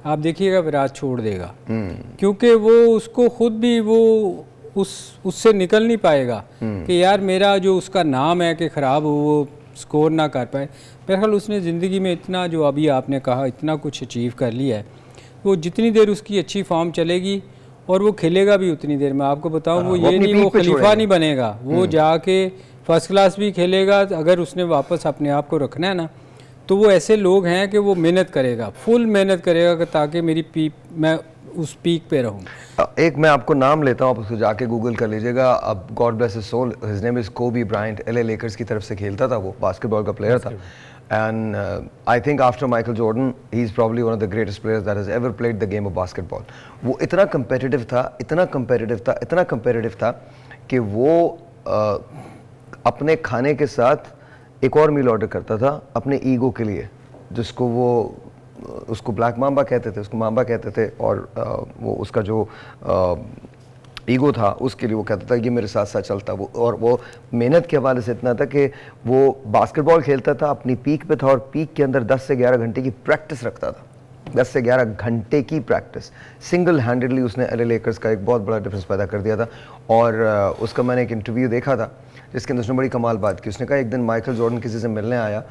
[SPEAKER 2] आप देखिएगा विराट छोड़ देगा, क्योंकि वो उसको खुद भी वो उससे निकल नहीं पाएगा कि यार मेरा जो उसका नाम है कि ख़राब हो, वो स्कोर ना कर पाए। मेरे ख्याल उसने ज़िंदगी में इतना, जो अभी आपने कहा, इतना कुछ अचीव कर लिया है, वो जितनी देर उसकी अच्छी फॉर्म चलेगी और वो खेलेगा भी उतनी देर में। आपको बताऊं वो ये नहीं वो खलीफा नहीं बनेगा, वो जाके फर्स्ट क्लास भी खेलेगा। अगर उसने वापस अपने आप को रखना है ना, तो वो ऐसे लोग हैं कि वो मेहनत करेगा, फुल मेहनत करेगा ताकि मैं उस पीक पे रहूं।
[SPEAKER 1] एक मैं आपको नाम लेता हूँ, आप उसको जाके गूगल कर लीजिएगा। अब God bless his soul, his name is Kobe Bryant. LA Lakers की तरफ से खेलता था, वो बास्केटबॉल का प्लेयर था। And I think after Michael Jordan, he's probably one of the greatest players that has ever played the game of basketball. वो इतना competitive था कि वो अपने खाने के साथ एक और मील ऑर्डर करता था अपने ईगो के लिए, जिसको वो उसको ब्लैक माम्बा कहते थे, उसको माम्बा कहते थे, और वो उसका जो ईगो था उसके लिए वो कहता था ये मेरे साथ साथ चलता। और वो मेहनत के हवाले से इतना था कि वो बास्केटबॉल खेलता था, अपनी पीक पे था, और पीक के अंदर 10 से 11 घंटे की प्रैक्टिस रखता था। 10 से 11 घंटे की प्रैक्टिस, सिंगल हैंडेडली उसने LA लेकर्स का एक बहुत बड़ा डिफरेंस पैदा कर दिया था। और उसका मैंने एक इंटरव्यू देखा था जिसके अंदर उसने बड़ी कमाल बात की। उसने कहा एक दिन माइकल जॉर्डन किसी से मिलने आया,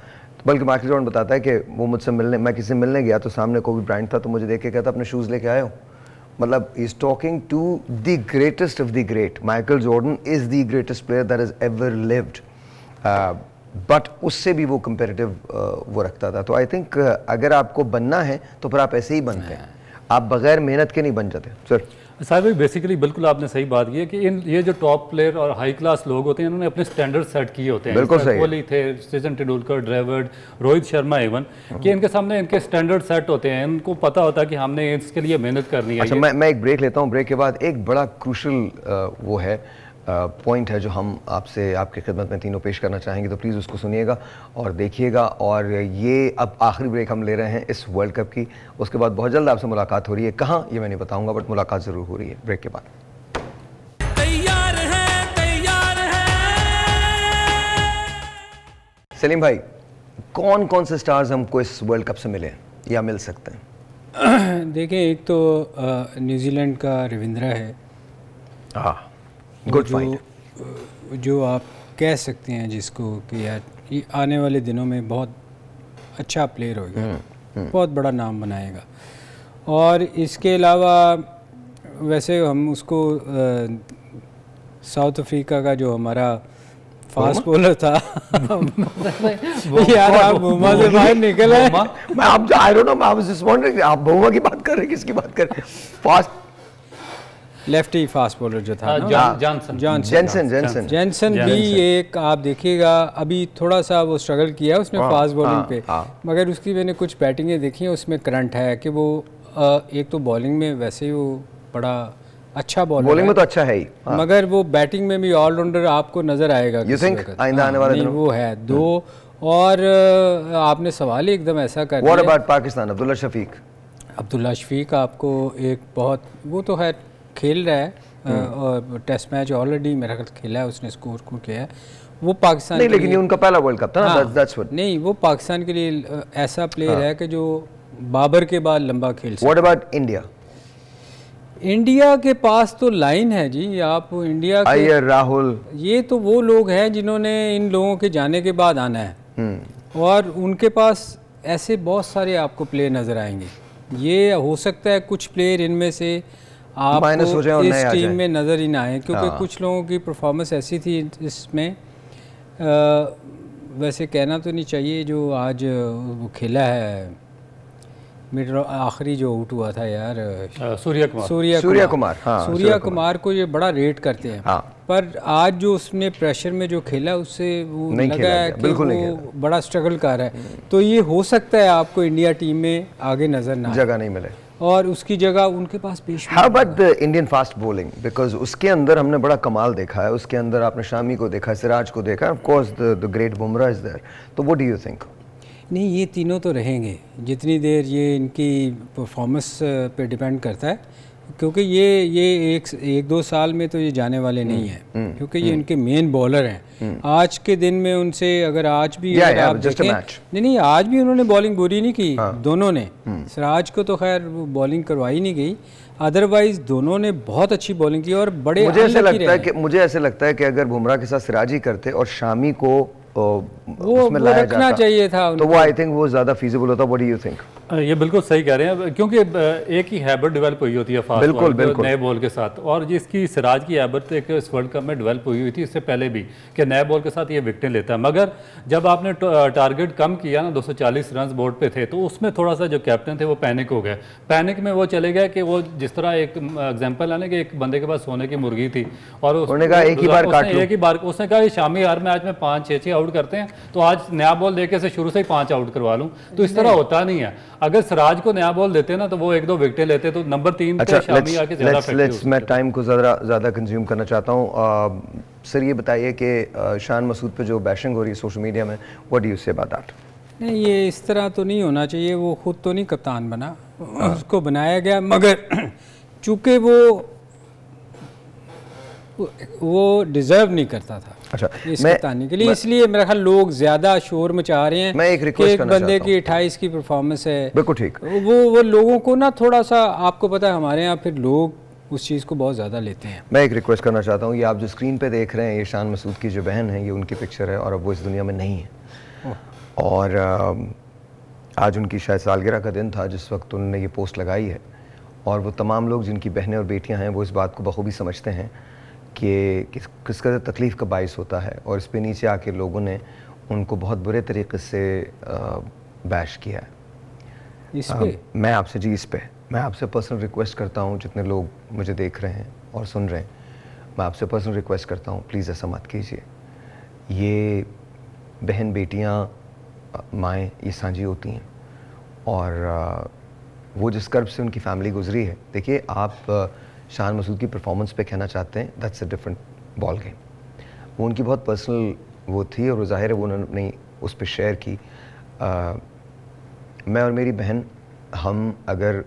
[SPEAKER 1] बल्कि माइकल जॉर्डन बताता है कि वो मुझसे मिलने, मैं किसी से मिलने गया तो सामने कोबी ब्रायंट था, तो मुझे देख के कहता अपने शूज़ लेके आए हो। मतलब he is talking to the greatest of the great. Michael Jordan is the greatest player that has ever lived, but उससे भी वो कंपेरेटिव वो रखता था। तो आई थिंक अगर आपको बनना है तो फिर आप ऐसे ही बनते हैं, आप बगैर मेहनत के नहीं बन जाते। सर
[SPEAKER 3] साहब भाई बेसिकली बिल्कुल आपने सही बात की है कि ये जो टॉप प्लेयर और हाई क्लास लोग होते हैं, इन्होंने अपने स्टैंडर्ड सेट किए होते हैं।
[SPEAKER 1] बिल्कुल सही।
[SPEAKER 3] कोहली थे, सचिन तेंदुलकर, ड्रेविड, रोहित शर्मा इवन, कि इनके सामने इनके स्टैंडर्ड सेट होते हैं, इनको पता होता है कि हमने इसके लिए मेहनत करनी है।
[SPEAKER 1] अच्छा मैं एक ब्रेक लेता हूँ, ब्रेक के बाद एक बड़ा क्रूशल वो है पॉइंट है जो हम आपसे आपकी खिदमत में तीनों पेश करना चाहेंगे, तो प्लीज़ उसको सुनिएगा और देखिएगा। और ये अब आखिरी ब्रेक हम ले रहे हैं इस वर्ल्ड कप की, उसके बाद बहुत जल्द आपसे मुलाकात हो रही है। कहाँ ये मैं नहीं बताऊंगा, बट मुलाकात ज़रूर हो रही है ब्रेक के बाद।
[SPEAKER 4] तैयार है
[SPEAKER 1] सलीम भाई, कौन कौन से स्टार्स हमको इस वर्ल्ड कप से मिले या मिल सकते हैं?
[SPEAKER 2] देखें, एक तो न्यूजीलैंड का रविंद्रा है।
[SPEAKER 1] Good find.
[SPEAKER 2] जो आप कह सकते हैं जिसको कि यार ये आने वाले दिनों में बहुत अच्छा प्लेयर होगा, बहुत बड़ा नाम बनाएगा। और इसके अलावा वैसे हम उसको साउथ अफ्रीका का जो हमारा फास्ट बॉलर था यार आप बुमा से बाहर निकल आए।
[SPEAKER 1] मैं आप I don't know, I was just wondering आप बुमा की बात कर रहे हैं, किसकी बात कर रहे हैं? फास्ट
[SPEAKER 2] लेफ्टी फास्ट बॉलर जो था जॉनसन भी एक, आप देखिएगा अभी थोड़ा सा वो स्ट्रगल किया उसने फास्ट बॉलिंग पे, मगर उसकी मैंने कुछ बैटिंगें देखी हैं, उसमें करंट है कि वो एक तो बॉलिंग में वैसे ही वो बड़ा अच्छा बॉलिंग
[SPEAKER 1] में तो अच्छा है ही,
[SPEAKER 2] मगर वो बैटिंग में भी ऑलराउंडर आपको नजर आएगा।
[SPEAKER 1] यू थिंक आइंदा आने वाले दिनों
[SPEAKER 2] वो है दो। और आपने सवाल ही एकदम ऐसा कर दिया।
[SPEAKER 1] What about Pakistan? अब्दुल्ला शफीक आपको एक बहुत, वो तो है खेल रहा है और टेस्ट मैच ऑलरेडी मेरा ख्याल खेला है उसने, स्कोर किया है वो पाकिस्तान नहीं, लेकिन ये उनका पहला वर्ल्ड कप था ना, दैट्स व्हाट।
[SPEAKER 2] नहीं, वो पाकिस्तान के लिए ऐसा प्लेयर है कि जो बाबर के बाद लंबा खेल सकता है।
[SPEAKER 1] What about India?
[SPEAKER 2] इंडिया के पास तो लाइन है जी, आप इंडिया के
[SPEAKER 1] अय्यर, राहुल,
[SPEAKER 2] ये तो वो लोग हैं जिन्होंने इन लोगों के जाने के बाद आना है, और उनके पास ऐसे बहुत सारे आपको प्लेयर नजर आएंगे। ये हो सकता है कुछ प्लेयर इनमें से आपको इस टीम में नजर ही ना आए, क्योंकि कुछ लोगों की परफॉर्मेंस ऐसी थी इसमें, वैसे कहना तो नहीं चाहिए, जो आज वो खेला है मिड आखिरी जो आउट हुआ था यार, सूर्या कुमार को ये बड़ा रेट करते हैं, पर आज जो उसने प्रेशर में जो खेला उससे वो लगा है कि वो बड़ा स्ट्रगल कर रहा है। तो ये हो सकता है आपको इंडिया टीम में आगे नजर ना
[SPEAKER 1] जगह नहीं मिले
[SPEAKER 2] और उसकी जगह उनके पास पेश।
[SPEAKER 1] How about the Indian fast bowling? Because उसके अंदर हमने बड़ा कमाल देखा है, उसके अंदर आपने शामी को देखा, सिराज को देखा, of course the great Bumrah is there. तो व्हाट डू यू थिंक?
[SPEAKER 2] नहीं, ये तीनों तो रहेंगे जितनी देर ये इनकी परफॉर्मेंस पे डिपेंड करता है, क्योंकि ये एक दो साल में तो ये जाने वाले नहीं हैं, क्योंकि ये इनके मेन बॉलर हैं। आज के दिन में उनसे अगर आज भी आप देखें, नहीं आज भी उन्होंने बॉलिंग बुरी नहीं की, दोनों ने। सिराज को तो खैर बॉलिंग करवाई नहीं गई, अदरवाइज दोनों ने बहुत अच्छी बॉलिंग की और बड़े
[SPEAKER 1] मुझे ऐसे लगता है कि अगर बुमराह के साथ सिराज ही करते और शामी को
[SPEAKER 2] वो रखना चाहिए था,
[SPEAKER 1] तो वो आई थिंक वो ज्यादा फीजिबल होता। What do you think?
[SPEAKER 3] ये बिल्कुल सही कह रहे हैं, क्योंकि एक ही हैबिट डेवलप हुई होती है फास्ट बॉल नए बॉल के साथ, और जिसकी सिराज की हैबिट एक इस वर्ल्ड कप में डेवलप हुई थी इससे पहले भी, कि नए बॉल के साथ ये विकेटें लेता है। मगर जब आपने टारगेट कम किया ना, 240 रन बोर्ड पे थे, तो उसमें थोड़ा सा जो कैप्टन थे वो पैनिक हो गए। पैनिक में वो चले गए कि वो जिस तरह एक एग्जाम्पल आने कि एक बंदे के पास सोने की मुर्गी थी और उसने कहा एक ही बार उसने कहा शामी यार मैं आज में 5-6 आउट करते हैं, तो आज नया बॉल देके से शुरू से ही 5 आउट करवा लूँ। तो इस तरह होता नहीं है। अगर सिराज को नया बॉल देते ना तो वो 1-2 विकेटें लेते, तो नंबर 3 पे शामी आके ज्यादा इफेक्टिव।
[SPEAKER 1] मैं टाइम को ज़्यादा कंज्यूम करना चाहता हूँ। सर ये बताइए कि शान मसूद पे जो बैशिंग हो रही है सोशल मीडिया में, what do you say about that?
[SPEAKER 2] नहीं, ये इस तरह तो नहीं होना चाहिए। वो खुद तो नहीं कप्तान बना, उसको बनाया गया, मगर चूँकि वो डिजर्व नहीं करता था इस कप्तानी के लिए, इसलिए मेरा ख्याल लोग ज्यादा शोर मचा रहे हैं।
[SPEAKER 1] मैं एक रिक्वेस्ट करना
[SPEAKER 2] बंदे की 28 की परफॉर्मेंस है,
[SPEAKER 1] बिल्कुल ठीक,
[SPEAKER 2] वो लोगों को ना थोड़ा सा, आपको पता है हमारे यहाँ फिर लोग उस चीज़ को बहुत ज़्यादा लेते हैं।
[SPEAKER 1] मैं एक रिक्वेस्ट करना चाहता हूँ, ये आप जो स्क्रीन पे देख रहे हैं, ये शान मसूद की जो बहन है, ये उनकी पिक्चर है और अब वो इस दुनिया में नहीं है। और आज उनकी शायद सालगिरह का दिन था जिस वक्त उन्होंने ये पोस्ट लगाई है, और वो तमाम लोग जिनकी बहनें और बेटियाँ हैं वो इस बात को बखूबी समझते हैं कि किस कदर तकलीफ़ का बाइस होता है। और इस पे नीचे आके लोगों ने उनको बहुत बुरे तरीके से बैश किया है।
[SPEAKER 2] इस पे
[SPEAKER 1] मैं आपसे पर्सनल रिक्वेस्ट करता हूँ, जितने लोग मुझे देख रहे हैं और सुन रहे हैं, मैं आपसे पर्सनल रिक्वेस्ट करता हूँ, प्लीज़ ऐसा मत कीजिए। ये बहन बेटियाँ माएँ ये सांझी होती हैं, और वो जिस कर्ब से उनकी फैमिली गुजरी है, देखिए आप शान मसूद की परफॉर्मेंस पे कहना चाहते हैं, that's a different ball game. वो उनकी बहुत पर्सनल वो थी, और वो ज़ाहिर है वो उन्होंने अपनी उस पर शेयर की। मैं और मेरी बहन, हम अगर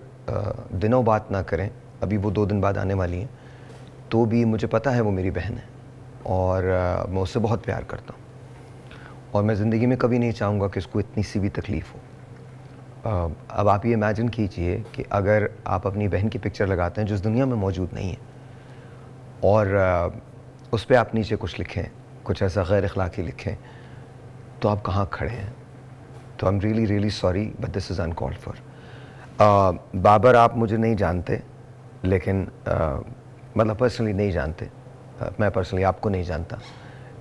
[SPEAKER 1] दिनों बात ना करें, अभी वो 2 दिन बाद आने वाली हैं, तो भी मुझे पता है वो मेरी बहन है और मैं उससे बहुत प्यार करता हूँ। और मैं ज़िंदगी में कभी नहीं चाहूँगा कि उसको इतनी सी भी तकलीफ़ हो। अब आप ये इमेजिन कीजिए कि अगर आप अपनी बहन की पिक्चर लगाते हैं जो इस दुनिया में मौजूद नहीं है, और उस पर आप नीचे कुछ लिखें, कुछ ऐसा गैर अखलाक़ी लिखें, तो आप कहाँ खड़े हैं? तो I am really really sorry but this is uncalled for. Babar, आप मुझे नहीं जानते, लेकिन मतलब पर्सनली नहीं जानते, मैं पर्सनली आपको नहीं जानता,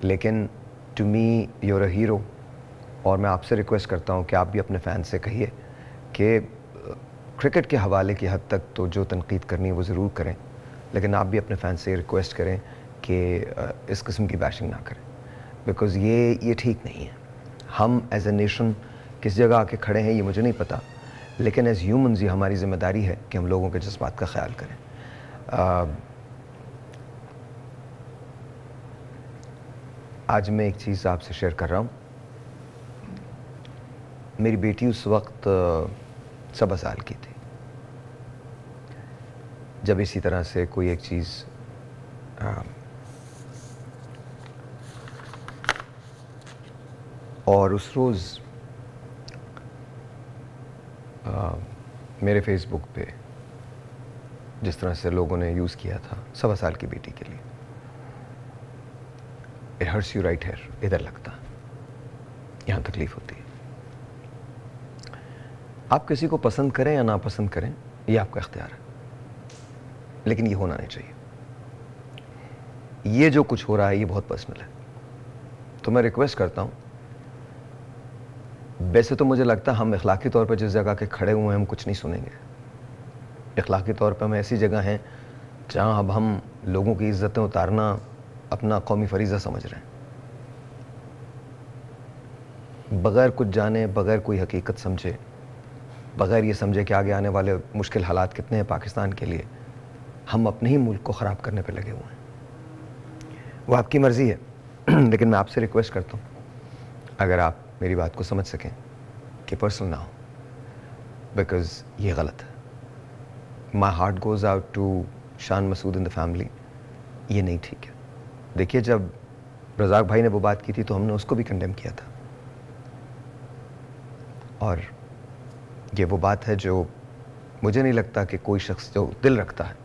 [SPEAKER 1] लेकिन to me you are a hero. और मैं आपसे रिक्वेस्ट करता हूँ कि आप भी अपने फ़ैन से कहिए कि क्रिकेट के हवाले की हद तक तो जो तनकीद करनी है वो ज़रूर करें, लेकिन आप भी अपने फ़ैन से रिक्वेस्ट करें कि इस किस्म की बैशिंग ना करें, बिकॉज़ ये ठीक नहीं है। हम एज ए नेशन किस जगह आके खड़े हैं ये मुझे नहीं पता, लेकिन एज़ ह्यूमन्स ये हमारी ज़िम्मेदारी है कि हम लोगों के जज्बात का ख्याल करें। आज मैं एक चीज़ आपसे शेयर कर रहा हूँ। मेरी बेटी उस वक्त 7 साल की थी जब इसी तरह से कोई एक चीज़ और उस रोज़ मेरे फेसबुक पे जिस तरह से लोगों ने यूज़ किया था 7 साल की बेटी के लिए, it hurts you right here, इधर लगता, यहाँ तकलीफ़ होती है। आप किसी को पसंद करें या ना पसंद करें ये आपका इख्तियार है, लेकिन ये होना नहीं चाहिए। ये जो कुछ हो रहा है ये बहुत पर्सनल है। तो मैं रिक्वेस्ट करता हूँ, वैसे तो मुझे लगता है हम इखलाकी तौर पर जिस जगह के खड़े हुए हैं हम कुछ नहीं सुनेंगे। इखलाकी तौर पर हम ऐसी जगह हैं जहाँ अब हम लोगों की इज़्ज़तें उतारना अपना कौमी फरीज़ा समझ रहे हैं, बग़ैर कुछ जाने, बग़ैर कोई हकीकत समझे, बग़ैर ये समझे कि आगे आने वाले मुश्किल हालात कितने हैं पाकिस्तान के लिए, हम अपने ही मुल्क को ख़राब करने पे लगे हुए हैं। वो आपकी मर्ज़ी है, लेकिन मैं आपसे रिक्वेस्ट करता हूँ अगर आप मेरी बात को समझ सकें कि पर्सनल ना हो, बिकॉज़ ये गलत है। My heart goes out to Shan Masood in the family, ये नहीं ठीक है। देखिए, जब रज़ाक भाई ने वो बात की थी तो हमने उसको भी कंडेम किया था, और ये वो बात है जो मुझे नहीं लगता कि कोई शख्स जो दिल रखता है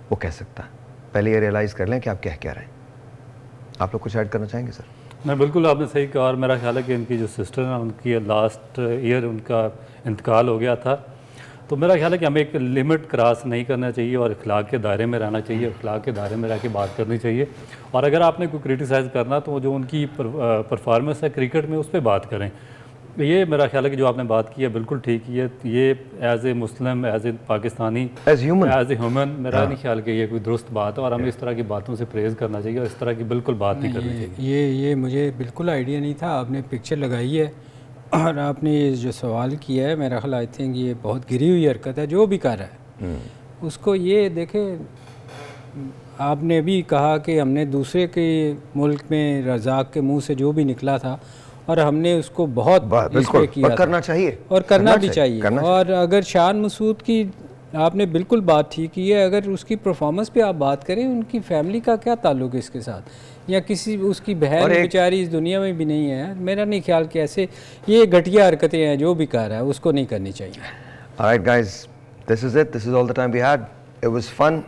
[SPEAKER 1] वो कह सकता है। पहले ये रियलाइज़ कर लें कि आप कह क्या रहे हैं। आप लोग कुछ ऐड करना चाहेंगे सर?
[SPEAKER 3] नहीं, बिल्कुल आपने सही कहा, और मेरा ख्याल है कि इनकी जो सिस्टर है उनकी लास्ट ईयर उनका इंतकाल हो गया था, तो मेरा ख्याल है कि हमें एक लिमिट क्रॉस नहीं करना चाहिए और अखलाक के दायरे में रहना चाहिए, अखलाक के दायरे में रह के बात करनी चाहिए। और अगर आपने कोई क्रिटिसाइज़ करना तो जो उनकी परफॉर्मेंस है क्रिकेट में उस पर बात करें। ये मेरा ख्याल है कि जो आपने बात की है बिल्कुल ठीक ही है। ये as a Muslim, as a Pakistani, as a human, मेरा नहीं ख्याल कि ये कोई दुरुस्त बात है, और हमें इस तरह की बातों से प्रेज़ करना चाहिए और इस तरह की बिल्कुल बात नहीं करनी चाहिए।
[SPEAKER 2] ये मुझे बिल्कुल आइडिया नहीं था। आपने पिक्चर लगाई है और आपने ये जो सवाल किया है, मेरा ख्याल आई थिंक ये बहुत गिरी हुई हरकत है। जो भी कर रहा है उसको ये देखें, आपने भी कहा कि हमने दूसरे के मुल्क में रज़ाक के मुंह से जो भी निकला था और हमने उसको बहुत
[SPEAKER 1] बिल्कुल किया और करना चाहिए
[SPEAKER 2] और करना भी चाहिए। और अगर शान मसूद की आपने बिल्कुल बात ठीक की है, अगर उसकी परफॉर्मेंस पे आप बात करें, उनकी फैमिली का क्या ताल्लुक है इसके साथ, या किसी उसकी बहन बेचारी इस दुनिया में भी नहीं है। मेरा नहीं ख्याल कि ऐसे ये घटिया हरकतें हैं, जो भी कर रहा है उसको नहीं करनी चाहिए।
[SPEAKER 1] Alright guys, this is it. This is all the time we had. It was fun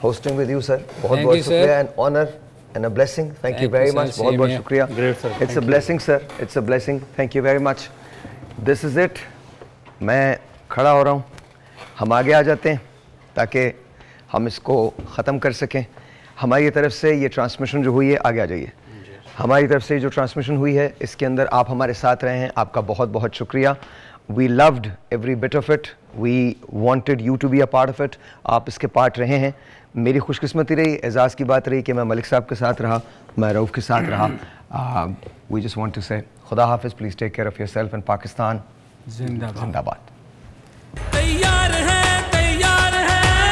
[SPEAKER 1] hosting with you sir. बहुत शुक्रिया, an honor and a blessing. Thank you very much. बहुत शुक्रिया.
[SPEAKER 3] Great sir.
[SPEAKER 1] It's a blessing sir. It's a blessing. Thank you very much. This is it. मैं खड़ा हो रहा हूँ, हम आगे आ जाते हैं ताकि हम इसको ख़त्म कर सकें। हमारी तरफ से ये ट्रांसमिशन जो हुई है, आगे आ जाइए। हमारी तरफ से जो ट्रांसमिशन हुई है इसके अंदर आप हमारे साथ रहे हैं, आपका बहुत बहुत शुक्रिया। We loved every bit of it. We wanted you to be a part of it. आप इसके पार्ट रहे हैं। मेरी खुशकिस्मती रही, एजाज़ की बात रही कि मैं मलिक साहब के साथ रहा, मैं रऊफ़ के साथ रहा। We just want to say खुदा हाफिज़, please take care of yourself and Pakistan
[SPEAKER 2] जिंदाबाद।